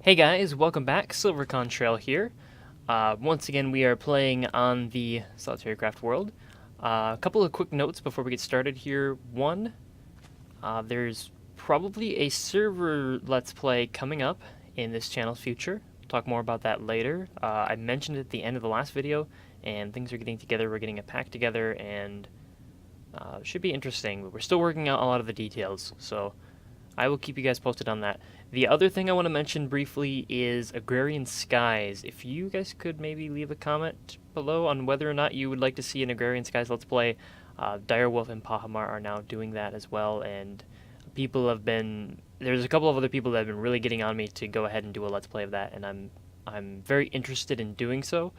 Hey guys, welcome back. SilverContrail here. Once again, we are playing on the SolitaryCraft world. A couple of quick notes before we get started here. One, there's probably a server Let's Play coming up in this channel's future. We'll talk more about that later. I mentioned it at the end of the last video, and things are getting together. We're getting a pack together, and it should be interesting. But we're still working out a lot of the details, so I will keep you guys posted on that. The other thing I want to mention briefly is Agrarian Skies. If you guys could maybe leave a comment below on whether or not you would like to see an Agrarian Skies Let's Play. Direwolf and Pahamar are now doing that as well, and there's a couple of other people that have been really getting on me to go ahead and do a Let's Play of that, and I'm very interested in doing so.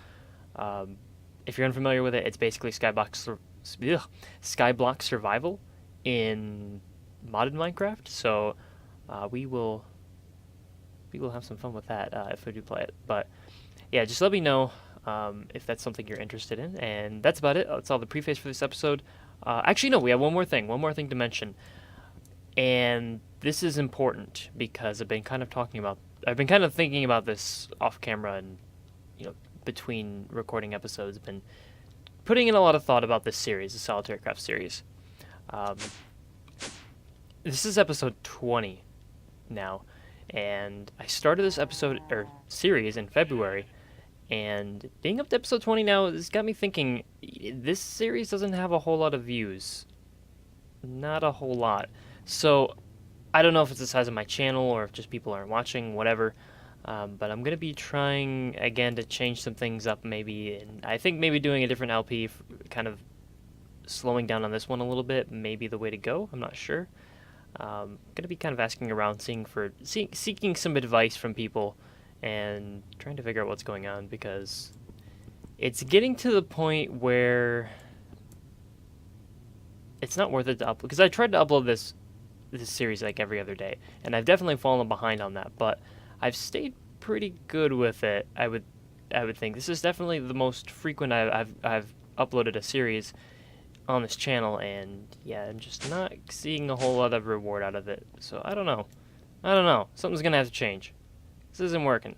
If you're unfamiliar with it, it's basically Skyblock Survival in modded Minecraft, so we will have some fun with that if we do play it. But yeah, just let me know if that's something you're interested in, and that's about it. That's all the preface for this episode. Actually, no, we have one more thing to mention, and this is important because I've been kind of thinking about this off camera, and between recording episodes, I've been putting in a lot of thought about this series, the SolitaryCraft series. This is episode 20 now, and I started this series in February, and being up to episode 20 now has got me thinking, this series doesn't have a whole lot of views. Not a whole lot. So, I don't know if it's the size of my channel, or if just people aren't watching, whatever, but I'm going to be trying, again, to change some things up maybe, and I think maybe doing a different LP, kind of slowing down on this one a little bit, may be the way to go. I'm not sure. I'm going to be kind of asking around, seeking some advice from people, and trying to figure out what's going on, because it's getting to the point where it's not worth it to upload. Because I tried to upload this series like every other day, and I've definitely fallen behind on that, but I've stayed pretty good with it. I would think this is definitely the most frequent I've uploaded a series on this channel, and yeah, I'm just not seeing a whole lot of reward out of it. So I don't know. Something's gonna have to change. This isn't working,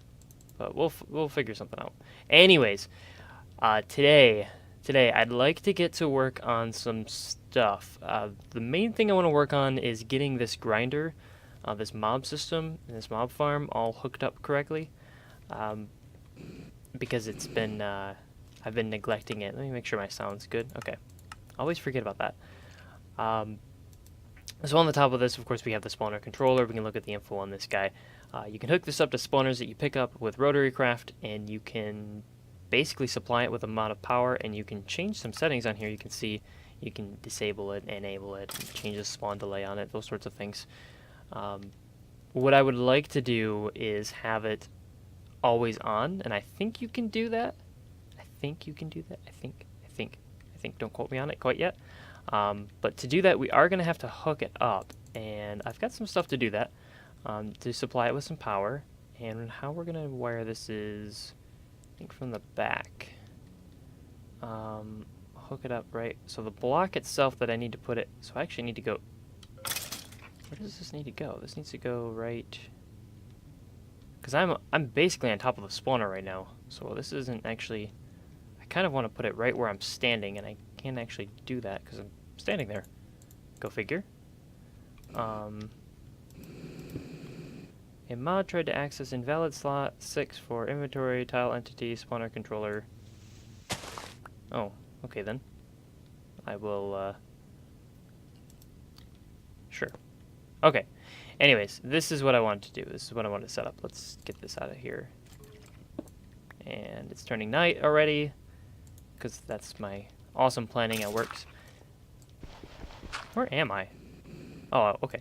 but we'll figure something out. Anyways, today I'd like to get to work on some stuff. The main thing I want to work on is getting this grinder, this mob system, and this mob farm all hooked up correctly, because it's been I've been neglecting it. Let me make sure my sound's good. Okay. Always forget about that. So on the top of this, of course, we have the spawner controller. We can look at the info on this guy. You can hook this up to spawners that you pick up with RotaryCraft, and you can basically supply it with a amount of power, and you can change some settings on here. You can see you can disable it, enable it, change the spawn delay on it, those sorts of things. What I would like to do is have it always on, and I think you can do that. I think. Don't quote me on it quite yet. But to do that, we are going to have to hook it up. And I've got some stuff to do that, to supply it with some power. And how we're going to wire this is, I think, from the back. Hook it up, right? So the block itself that I need to put it... So I actually need to go... Where does this need to go? This needs to go right... Because I'm basically on top of the spawner right now. So this isn't actually... I kind of want to put it right where I'm standing, and I can't actually do that because I'm standing there. Go figure. A mod tried to access invalid slot 6 for inventory, tile entity, spawner controller. Oh, okay then. I will, sure. Okay. Anyways, this is what I wanted to do. This is what I wanted to set up. Let's get this out of here. And it's turning night already, because that's my awesome planning at works. Where am I? Oh, okay.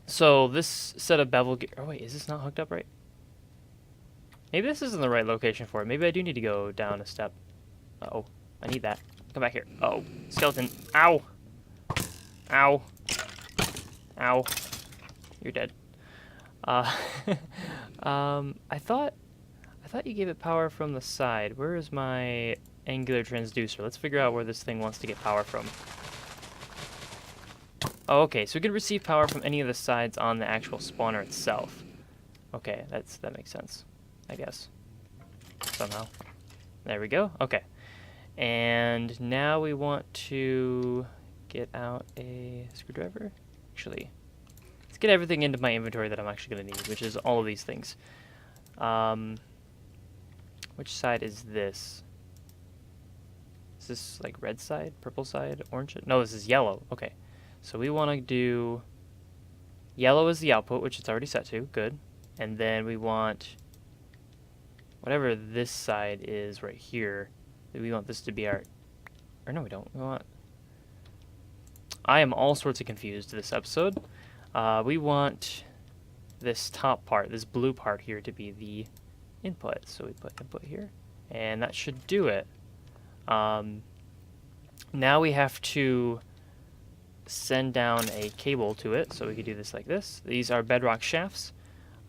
So this set of bevel gear... Oh, wait, is this not hooked up right? Maybe this isn't the right location for it. Maybe I do need to go down a step. Uh-oh, I need that. Come back here. Oh, skeleton. Ow! Ow. Ow. You're dead. I thought you gave it power from the side. Where is my angular transducer? Let's figure out where this thing wants to get power from. Oh, okay, so we can receive power from any of the sides on the actual spawner itself. Okay, that makes sense, I guess. Somehow. There we go. Okay. And now we want to get out a screwdriver. Actually, let's get everything into my inventory that I'm actually going to need, which is all of these things. Which side is this? Is this like red side, purple side, orange? No, this is yellow. Okay. So we want to do yellow as the output, which it's already set to. Good. And then we want whatever this side is right here. We want this to be our... Or no, we don't. We want... I am all sorts of confused this episode. We want this top part, this blue part here, to be the input. So we put input here. And that should do it. Now we have to send down a cable to it. So we could do this like this. These are bedrock shafts.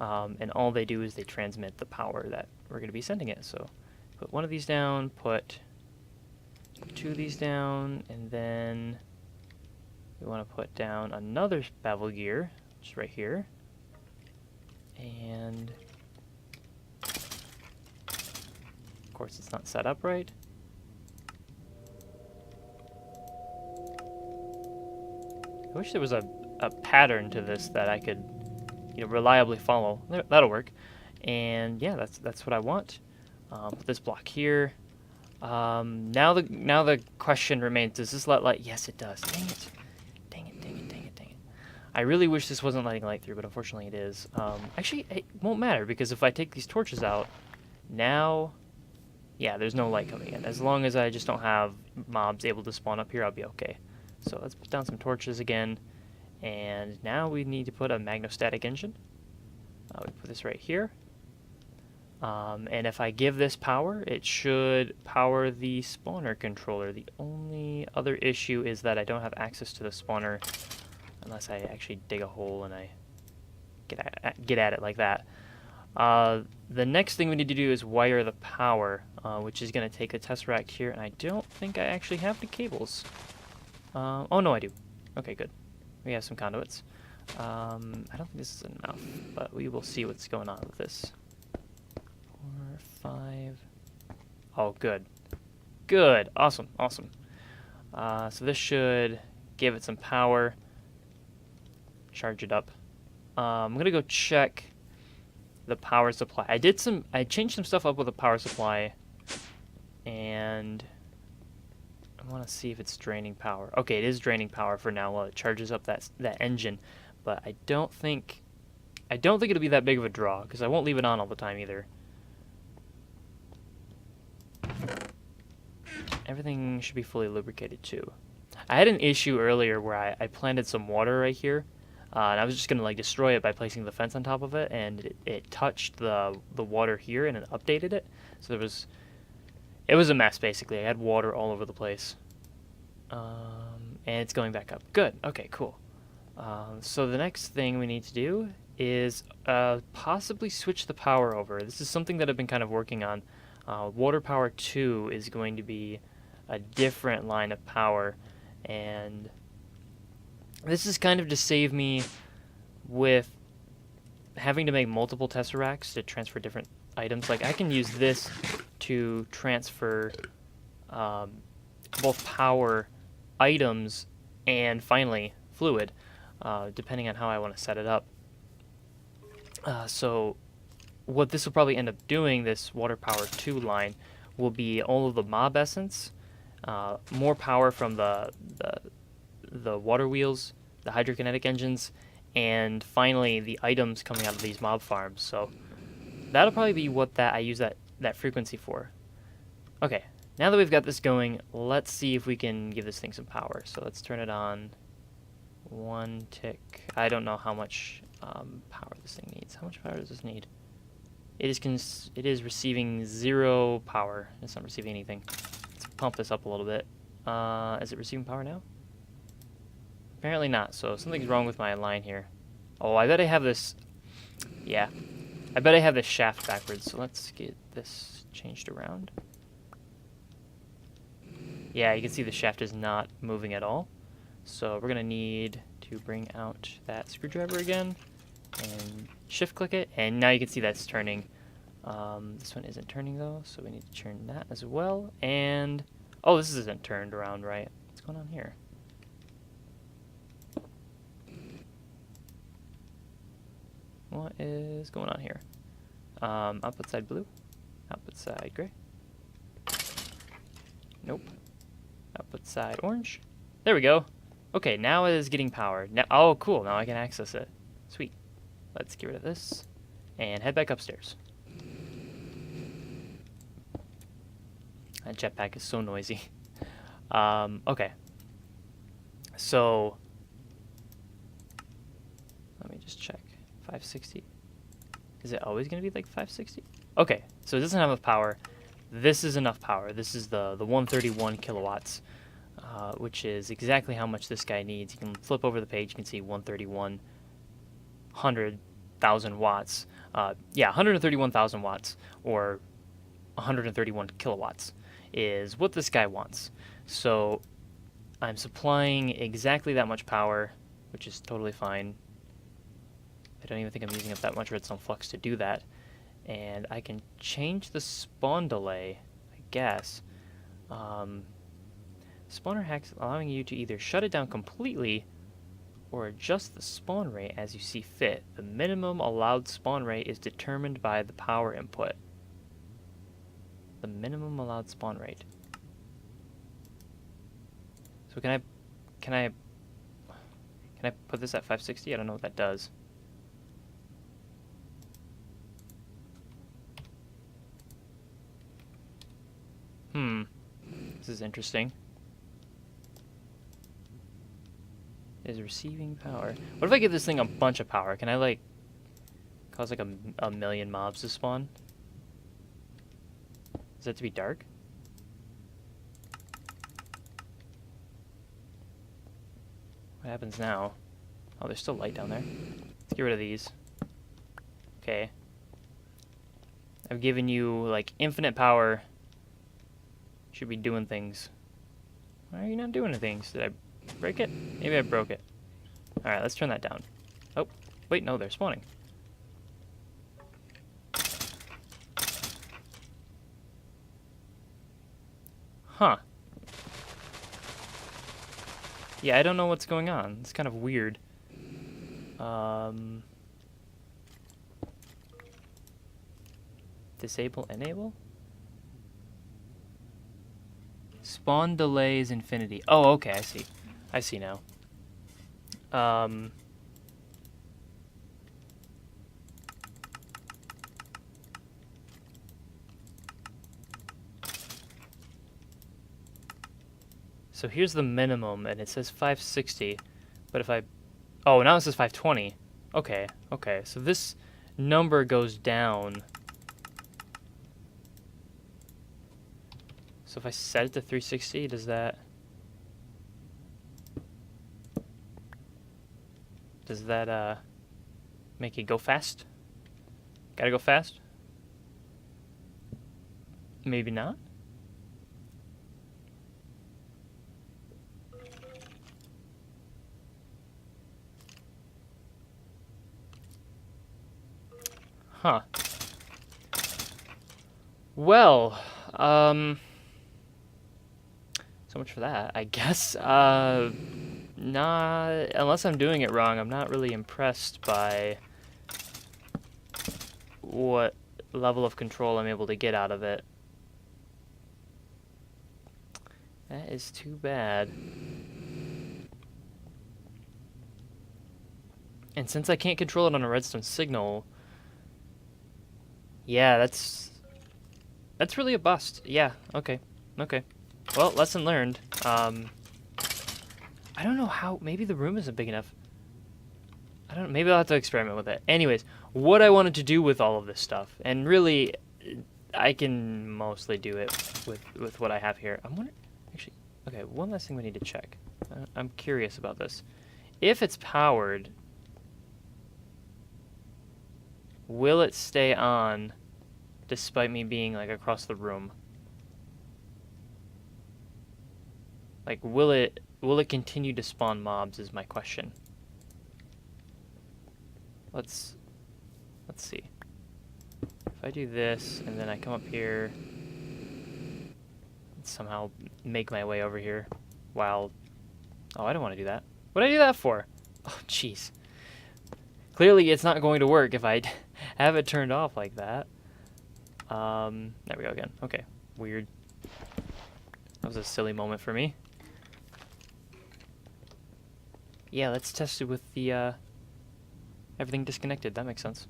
And all they do is they transmit the power that we're going to be sending it. So put one of these down, put two of these down, and then we want to put down another bevel gear, which is right here. And of course it's not set up right. I wish there was a pattern to this that I could, reliably follow. That'll work. And yeah, that's what I want. Put this block here. Now the question remains: does this let light? Yes, it does. Dang it! Dang it! Dang it! Dang it! Dang it! I really wish this wasn't letting light through, but unfortunately it is. Actually, it won't matter because if I take these torches out, now, yeah, there's no light coming in. As long as I just don't have mobs able to spawn up here, I'll be okay. So let's put down some torches again, and now we need to put a magnostatic engine. We put this right here. And if I give this power, it should power the spawner controller. The only other issue is that I don't have access to the spawner unless I actually dig a hole and I get at it like that. The next thing we need to do is wire the power, which is going to take the tesseract here, and I don't think I actually have the cables. Oh no, I do. Okay, good. We have some conduits. I don't think this is enough, but we will see what's going on with this. 4, 5. Oh, good. Good. Awesome. Awesome. So this should give it some power. Charge it up. I'm gonna go check the power supply. I changed some stuff up with the power supply, and I want to see if it's draining power. Okay, it is draining power for now while it charges up that engine, but I don't think it'll be that big of a draw because I won't leave it on all the time either. Everything should be fully lubricated too. I had an issue earlier where I planted some water right here, and I was just gonna destroy it by placing the fence on top of it, and it touched the water here and it updated it. So it was a mess basically. I had water all over the place, and it's going back up. Good. Okay. Cool. So the next thing we need to do is possibly switch the power over. This is something that I've been kind of working on. Water power 2 is going to be a different line of power, and this is kind of to save me with having to make multiple tesseracts to transfer different items. Like I can use this to transfer both power items and finally fluid, depending on how I want to set it up. So what this will probably end up doing, this water power 2 line, will be all of the mob essence, more power from the water wheels, the hydrokinetic engines, and finally the items coming out of these mob farms. So that'll probably be what I use that frequency for. Okay, now that we've got this going, let's see if we can give this thing some power. So let's turn it on. 1 tick. I don't know how much power this thing needs. How much power does this need? It is receiving 0 power. It's not receiving anything. Let's pump this up a little bit. Is it receiving power now? Apparently not, so something's wrong with my line here. Oh, I bet I have this... Yeah. I bet I have this shaft backwards, so let's get this changed around. Yeah, you can see the shaft is not moving at all. So we're going to need to bring out that screwdriver again and shift click it, and now you can see that's turning. This one isn't turning though, so we need to turn that as well. And oh, this isn't turned around right. What's going on here? What is going on here? Output side blue, output side gray. Nope. Output side orange. There we go. Okay, now it is getting power. Now, oh, cool. Now I can access it. Sweet. Let's get rid of this and head back upstairs. That jetpack is so noisy. Okay. So, let me just check. 560. Is it always going to be like 560? Okay, so it doesn't have enough power. This is enough power. This is the 131 kilowatts, which is exactly how much this guy needs. You can flip over the page. You can see 131, 100,000 watts. Yeah, 131,000 watts, or 131 kilowatts, is what this guy wants. So I'm supplying exactly that much power, which is totally fine. I don't even think I'm using up that much redstone flux to do that. And I can change the spawn delay, I guess. Spawner hacks allowing you to either shut it down completely or adjust the spawn rate as you see fit. The minimum allowed spawn rate is determined by the power input. The minimum allowed spawn rate. So can I put this at 560? I don't know what that does. This is interesting. Is receiving power. What if I give this thing a bunch of power? Can I like cause like a million mobs to spawn? Is that to be dark? What happens now? Oh, there's still light down there. Let's get rid of these. Okay. I've given you like infinite power. Should be doing things. Why are you not doing things? Did I break it? Maybe I broke it. Alright, let's turn that down. Oh, wait, no, they're spawning. Huh. Yeah, I don't know what's going on. It's kind of weird. Disable, enable? Spawn delay is infinity. Oh, okay, I see. I see now. So here's the minimum, and it says 560, but if I... Oh, now it says 520. Okay, okay, so this number goes down. So if I set it to 360, does that make it go fast? Gotta go fast? Maybe not? Huh. Well, so much for that, I guess. Nah, unless I'm doing it wrong, I'm not really impressed by what level of control I'm able to get out of it. That is too bad. And since I can't control it on a redstone signal, yeah, that's really a bust. Yeah, okay, okay. Well, lesson learned. I don't know how, maybe the room isn't big enough. I don't know, maybe I'll have to experiment with it. Anyways, what I wanted to do with all of this stuff, and really, I can mostly do it with what I have here. I'm wondering, actually, okay, one last thing we need to check. I'm curious about this. If it's powered, will it stay on despite me being like across the room? Like, will it continue to spawn mobs is my question. let's see. If I do this and then I come up here and somehow make my way over here while... Oh, I don't want to do that. What did I do that for? Oh, jeez. Clearly it's not going to work if I have it turned off like that. There we go again. Okay, weird. That was a silly moment for me. Yeah, let's test it with the, everything disconnected. That makes sense.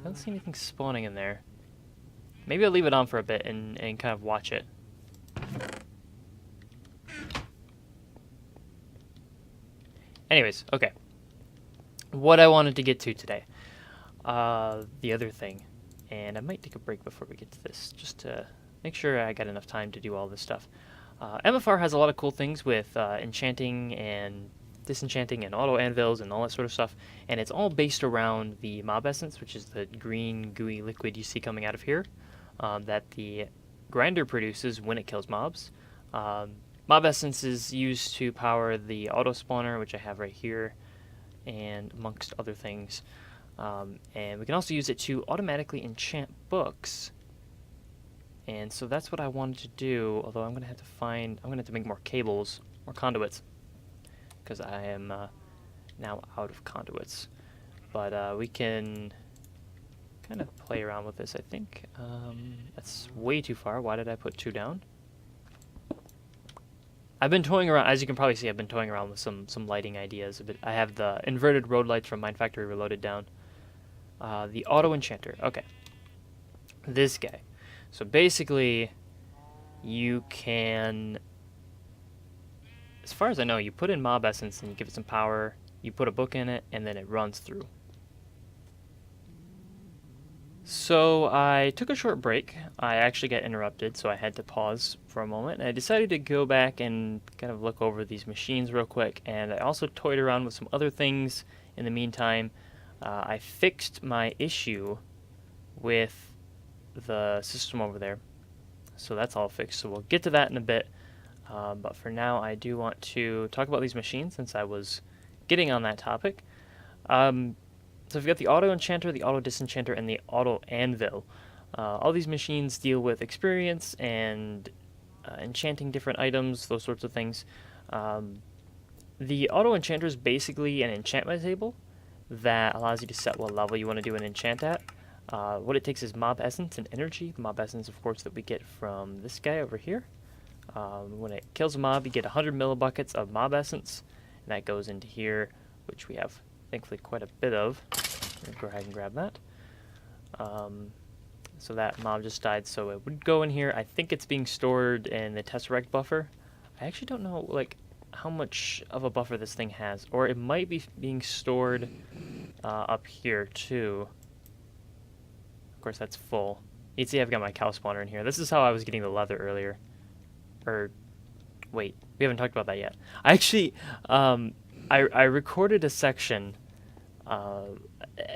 I don't see anything spawning in there. Maybe I'll leave it on for a bit and kind of watch it. Anyways, okay. What I wanted to get to today. The other thing. And I might take a break before we get to this, just to make sure I got enough time to do all this stuff. MFR has a lot of cool things with enchanting and disenchanting and auto anvils and all that sort of stuff, and it's all based around the mob essence, which is the green gooey liquid you see coming out of here, that the grinder produces when it kills mobs. Mob essence is used to power the auto spawner, which I have right here, and amongst other things. And we can also use it to automatically enchant books. And so that's what I wanted to do, although I'm going to have to make more cables, more conduits, because I am now out of conduits. But we can kind of play around with this, I think. That's way too far. Why did I put 2 down? I've been toying around, as you can probably see, I've been toying around with some lighting ideas. I have the inverted road lights from MineFactory Reloaded down. The Auto-Enchanter, okay. This guy. So basically, you can, as far as I know, you put in mob essence and you give it some power, you put a book in it, and then it runs through. So I took a short break. I actually got interrupted, so I had to pause for a moment. And I decided to go back and kind of look over these machines real quick. And I also toyed around with some other things in the meantime. I fixed my issue with the system over there. So that's all fixed. So we'll get to that in a bit. But for now, I do want to talk about these machines since I was getting on that topic. So we've got the Auto-Enchanter, the Auto-Disenchanter, and the Auto-Anvil. All these machines deal with experience and enchanting different items, those sorts of things. The Auto-Enchanter is basically an enchantment table that allows you to set what level you want to do an enchant at. What it takes is mob essence and energy. The mob essence, of course, that we get from this guy over here. When it kills a mob, you get 100 millibuckets of mob essence, and that goes into here, which we have thankfully quite a bit of. Go ahead and grab that. So that mob just died, so it would go in here. I think it's being stored in the Tesseract buffer. I actually don't know like how much of a buffer this thing has, or it might be being stored up here too. Of course, that's full. You can see I've got my cow spawner in here. This is how I was getting the leather earlier. Or wait, we haven't talked about that yet. I actually I recorded a section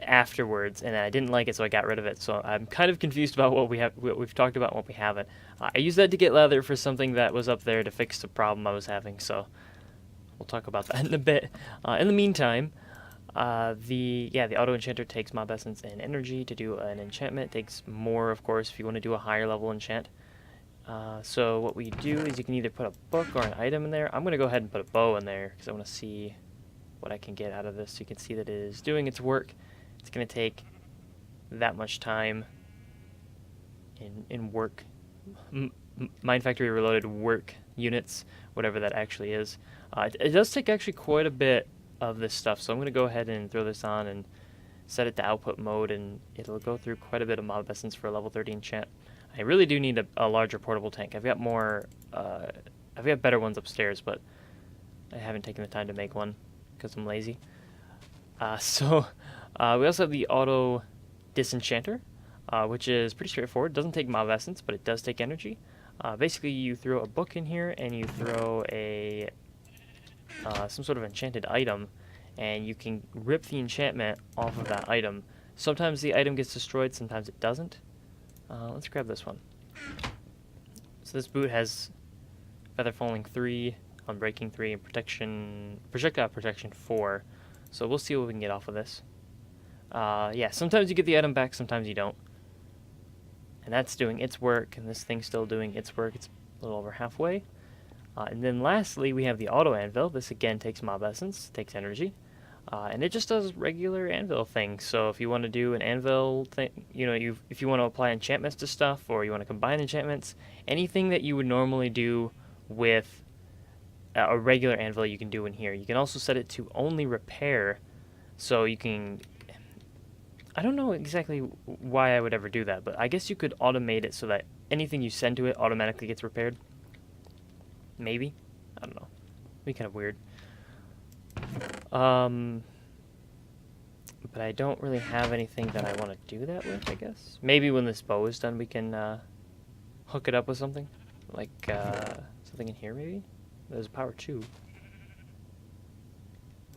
afterwards, and I didn't like it, so I got rid of it. So I'm kind of confused about what we've talked about and what we haven't. I used that to get leather for something that was up there to fix the problem I was having, so we'll talk about that in a bit. In the meantime, the Auto-Enchanter takes mob essence and energy to do an enchantment. It takes more, of course, if you want to do a higher level enchant. So what we do is you can either put a book or an item in there. I'm going to go ahead and put a bow in there because I want to see what I can get out of this. So you can see that it is doing its work. It's going to take that much time in work, MineFactory Reloaded work units, whatever that actually is. It does take actually quite a bit of this stuff, so I'm going to go ahead and throw this on and set it to output mode, and it'll go through quite a bit of mob essence for a level 30 enchant. I really do need a larger portable tank. I've got more, I've got better ones upstairs, but I haven't taken the time to make one because I'm lazy. So we also have the Auto Disenchanter, which is pretty straightforward. It doesn't take mob essence, but it does take energy. Basically, you throw a book in here, and you throw a some sort of enchanted item, and you can rip the enchantment off of that item. Sometimes the item gets destroyed, sometimes it doesn't. Let's grab this one. So this boot has Feather Falling 3, Unbreaking 3, and projectile protection 4. So we'll see what we can get off of this. Yeah, sometimes you get the item back, sometimes you don't. And that's doing its work, and this thing's still doing its work. It's a little over halfway. And then lastly, we have the Auto-Anvil. This again takes mob essence, takes energy. And it just does regular anvil things. So if you want to do an anvil thing, you know, if you want to apply enchantments to stuff, or you want to combine enchantments, anything that you would normally do with a regular anvil, you can do in here. You can also set it to only repair, so you can... I don't know exactly why I would ever do that, but I guess you could automate it so that anything you send to it automatically gets repaired. Maybe? I don't know. It'd be kind of weird. But I don't really have anything that I want to do that with, I guess. Maybe when this bow is done, we can hook it up with something. Like something in here, maybe? There's power 2.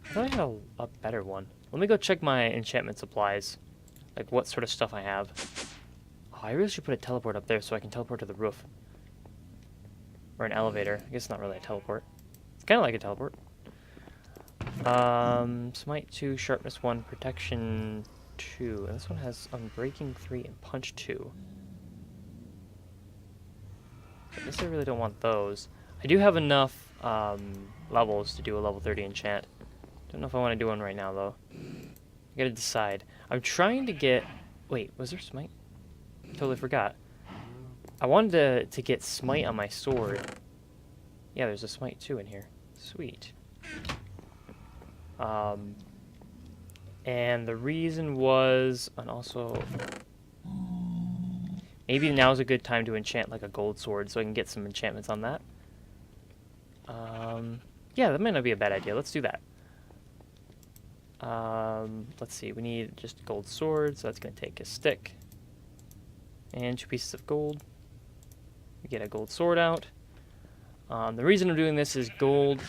I thought I had a better one. Let me go check my enchantment supplies. Like what sort of stuff I have. Oh, I really should put a teleport up there so I can teleport to the roof. Or an elevator. I guess it's not really a teleport. It's kind of like a teleport. Smite 2, Sharpness 1, Protection 2. And this one has Unbreaking 3 and Punch 2. I guess I really don't want those. I do have enough levels to do a level 30 enchant. Don't know if I want to do one right now, though. I gotta decide. I'm trying to get... Wait, was there Smite? Totally forgot. I wanted to get Smite on my sword. Yeah, there's a Smite 2 in here. Sweet. And the reason was... And also... Maybe now's a good time to enchant like a gold sword so I can get some enchantments on that. Yeah, that might not be a bad idea. Let's do that. Let's see, we need just gold sword, so that's going to take a stick. And 2 pieces of gold. We get a gold sword out. The reason I'm doing this is gold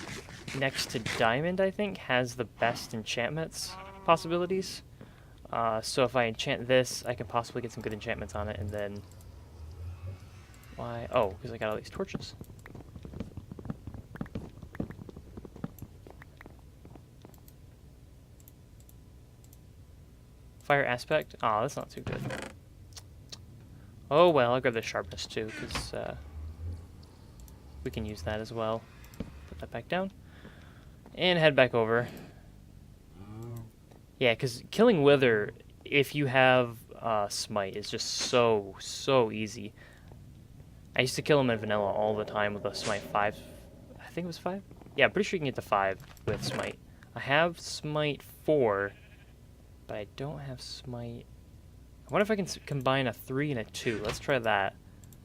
next to diamond, I think, has the best enchantments possibilities. So if I enchant this, I can possibly get some good enchantments on it, and then... Why? Oh, because I got all these torches. Fire aspect? Oh, that's not too good. Oh well, I'll grab the sharpness too, because we can use that as well. Put that back down. And head back over. Yeah, because killing Wither, if you have Smite, is just so easy. I used to kill him in vanilla all the time with a Smite 5. I think it was 5? Yeah, I'm pretty sure you can get to 5 with Smite. I have Smite 4, but I don't have Smite... I wonder if I can combine a 3 and a 2. Let's try that.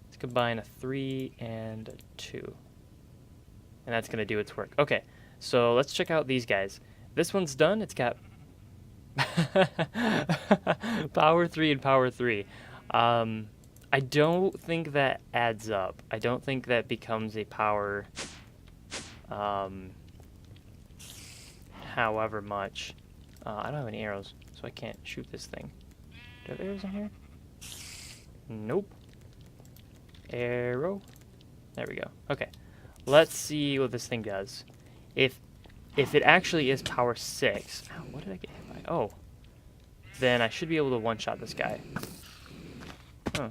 Let's combine a 3 and a 2. And that's going to do its work. Okay, so let's check out these guys. This one's done. It's got power 3 and power 3. I don't think that adds up. I don't think that becomes a power however much. I don't have any arrows, so I can't shoot this thing. Do I have arrows in here? Nope. Arrow. There we go. Okay. Let's see what this thing does. If it actually is power 6... Ow, what did I get hit by? Oh. Then I should be able to one-shot this guy. Huh.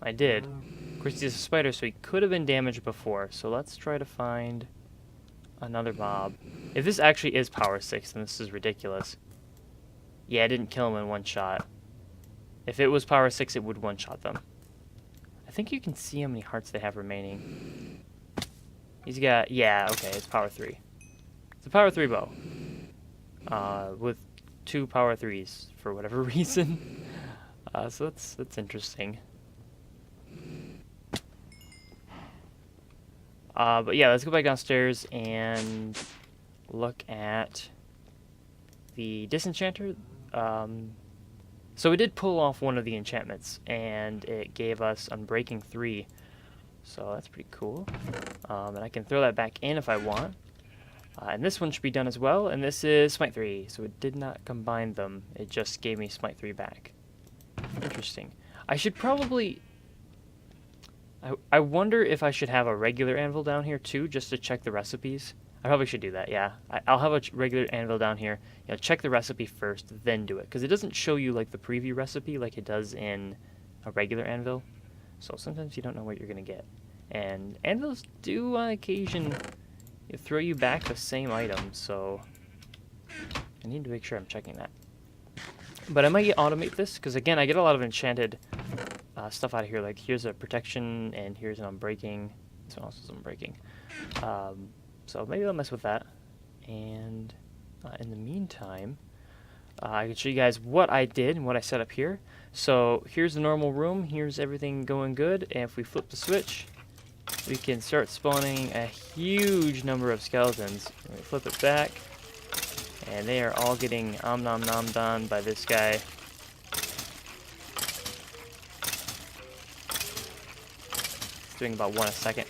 I did. Of course, he's a spider, so he could have been damaged before. So let's try to find another mob. If this actually is power 6, then this is ridiculous. Yeah, I didn't kill him in one shot. If it was power 6, it would one-shot them. I think you can see how many hearts they have remaining. He's got... Yeah, okay, it's power 3. It's a power 3 bow. With 2 power 3s, for whatever reason. So that's interesting. But yeah, let's go back downstairs and look at the disenchanter. So we did pull off one of the enchantments, and it gave us Unbreaking 3. So that's pretty cool. And I can throw that back in if I want. And this one should be done as well, and this is Smite 3. So it did not combine them. It just gave me Smite 3 back. Interesting. I should probably I wonder if I should have a regular anvil down here too, just to check the recipes. I probably should do that, yeah. I'll have a regular anvil down here, you know, check the recipe first, then do it. Because it doesn't show you like the preview recipe like it does in a regular anvil. So sometimes you don't know what you're going to get. And anvils do on occasion throw you back the same item, so I need to make sure I'm checking that. But I might automate this, because again, I get a lot of enchanted stuff out of here. Like here's a protection, and here's an unbreaking. This one also is unbreaking. So maybe I'll mess with that. And in the meantime, I can show you guys what I did and what I set up here. So here's the normal room. Here's everything going good. And if we flip the switch, we can start spawning a huge number of skeletons. We flip it back, and they are all getting nom nom done by this guy. It's doing about 1 a second.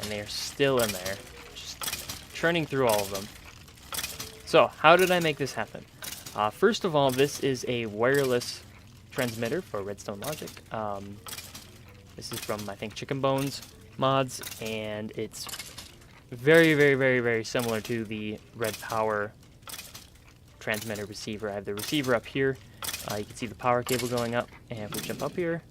And they are still in there, just churning through all of them. So, how did I make this happen? First of all, this is a wireless transmitter for Redstone Logic. This is from, I think, Chicken Bones mods, and it's very similar to the Red Power transmitter receiver. I have the receiver up here. You can see the power cable going up, and if we jump up here,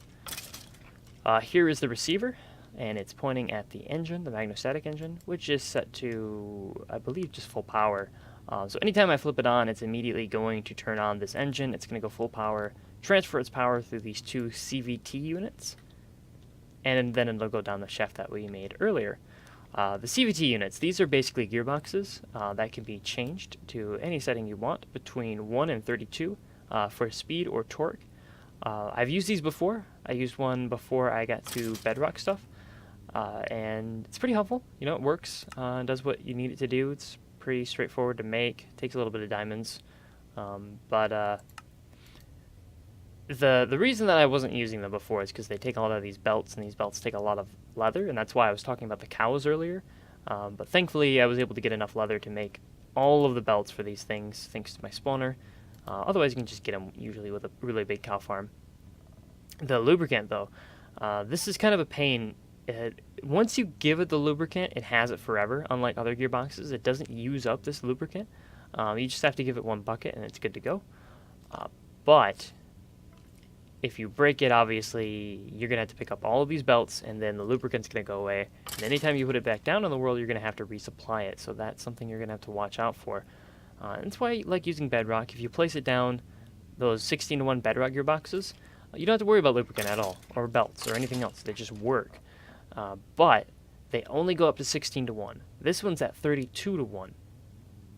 here is the receiver, and it's pointing at the engine, the magnostatic engine, which is set to, I believe, just full power. So anytime I flip it on, it's immediately going to turn on this engine. It's going to go full power, transfer its power through these 2 CVT units, and then it'll go down the shaft that we made earlier. The CVT units, these are basically gearboxes that can be changed to any setting you want between 1 and 32 for speed or torque. I've used these before. I used one before I got to bedrock stuff, and it's pretty helpful. You know, it works, does what you need it to do. It's pretty straightforward to make. It takes a little bit of diamonds, but the reason that I wasn't using them before is because they take a lot of these belts, and these belts take a lot of leather, and that's why I was talking about the cows earlier. But thankfully, I was able to get enough leather to make all of the belts for these things, thanks to my spawner. Otherwise, you can just get them usually with a really big cow farm. The lubricant, though, this is kind of a pain. Once you give it the lubricant, it has it forever. Unlike other gearboxes, it doesn't use up this lubricant. You just have to give it 1 bucket, and it's good to go. But if you break it, obviously, you're going to have to pick up all of these belts, and then the lubricant's going to go away. And anytime you put it back down in the world, you're going to have to resupply it. So that's something you're going to have to watch out for. And that's why I like using bedrock. If you place it down, those 16-to-1 bedrock gearboxes, you don't have to worry about lubricant at all, or belts, or anything else. They just work. But they only go up to 16-to-1. This one's at 32-to-1.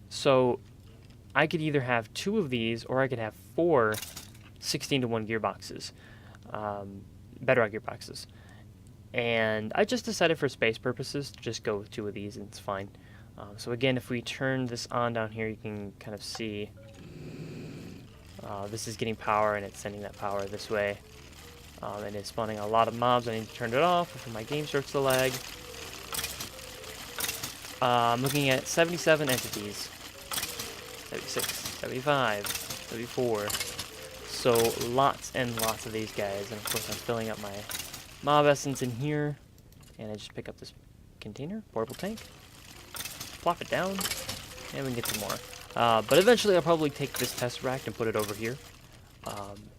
So I could either have 2 of these, or I could have 4 16-to-1 gearboxes, bedrock gearboxes. And I just decided for space purposes to just go with 2 of these, and it's fine. So again, if we turn this on down here, you can kind of see this is getting power, and it's sending that power this way. And it's spawning a lot of mobs. I need to turn it off before my game starts to lag. I'm looking at 77 entities. 76, 75, 74. So lots and lots of these guys. And of course I'm filling up my mob essence in here. And I just pick up this container, portable tank. Plop it down. And we can get some more. But eventually I'll probably take this tesseract and put it over here.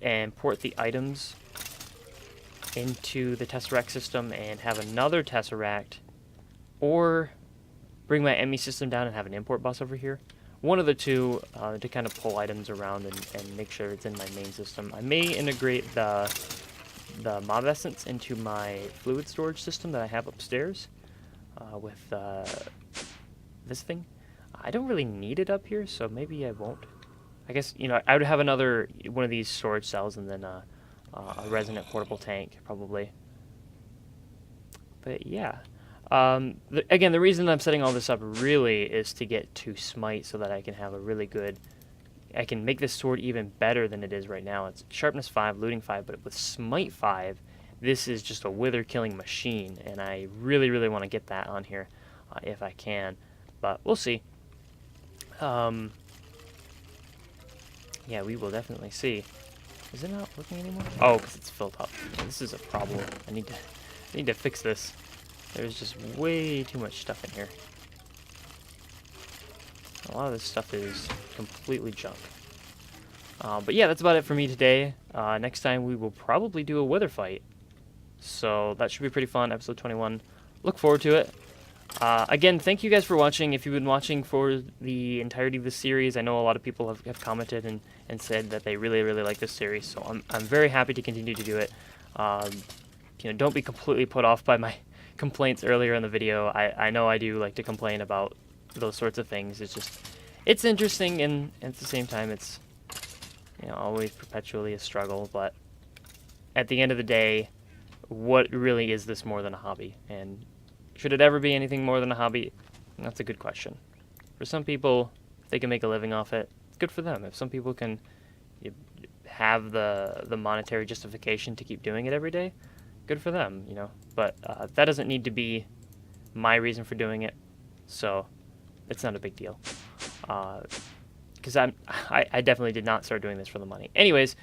And port the items into the tesseract system and have another tesseract, or bring my ME system down and have an import bus over here. One of the two to kind of pull items around and make sure it's in my main system. I may integrate the mob essence into my fluid storage system that I have upstairs with this thing. I don't really need it up here, so maybe I won't. I guess, you know, I would have another one of these storage cells and then a resonant portable tank, probably. But yeah. Again, the reason I'm setting all this up really is to get to Smite so that I can have a really good... I can make this sword even better than it is right now. It's Sharpness 5, Looting 5, but with Smite 5, this is just a wither-killing machine, and I really, really want to get that on here if I can. But we'll see. Yeah, we will definitely see. Is it not working anymore? Oh, because it's filled up. This is a problem. I need to fix this. There's just way too much stuff in here. A lot of this stuff is completely junk. But yeah, that's about it for me today. Next time we will probably do a wither fight. So that should be pretty fun, episode 21. Look forward to it. Again, thank you guys for watching. If you've been watching for the entirety of this series, I know a lot of people have commented and said that they really, really like this series. So I'm very happy to continue to do it. You know, don't be completely put off by my complaints earlier in the video. I know I do like to complain about those sorts of things. It's just, it's interesting, and at the same time, it's, you know, always perpetually a struggle. But at the end of the day, what really is this more than a hobby? And should it ever be anything more than a hobby? That's a good question. For some people, if they can make a living off it, it's good for them. If some people can have the monetary justification to keep doing it every day, good for them, you know. But that doesn't need to be my reason for doing it, so it's not a big deal. Because I definitely did not start doing this for the money. Anyways,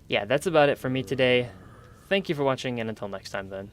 yeah, that's about it for me today. Thank you for watching, and until next time then.